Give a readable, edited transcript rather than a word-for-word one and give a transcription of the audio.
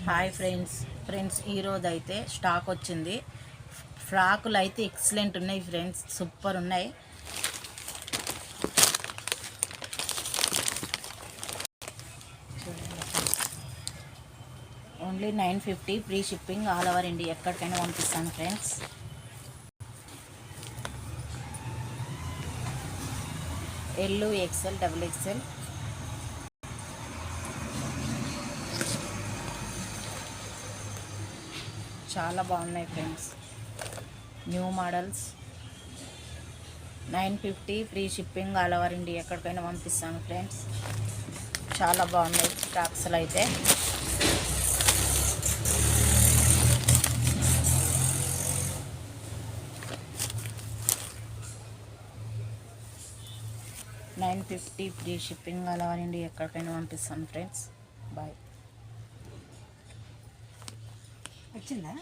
Hi friends ఈరోజు అయితే stock వచ్చింది. ఫ్రాకులు అయితే ఎక్సలెంట్ ఉన్నాయి ఫ్రెండ్స్, సూపర్ ఉన్నాయి. Only 950 free shipping, all over India, ఎక్కడికైనా పంపిస్తాను friends. L, XL, double XL, చాలా బాగున్నాయి friends. New models, 950 free shipping, all over India, ఎక్కడికైనా పంపిస్తాను ఫ్రెండ్స్. చాలా బాగున్నాయి ఫ్రాక్స్లు అయితే. $950 free shipping, all over India, ఎక్కడికైనా పంపిస్తాను ఫ్రెండ్స్. బాయ్. వచ్చిందా?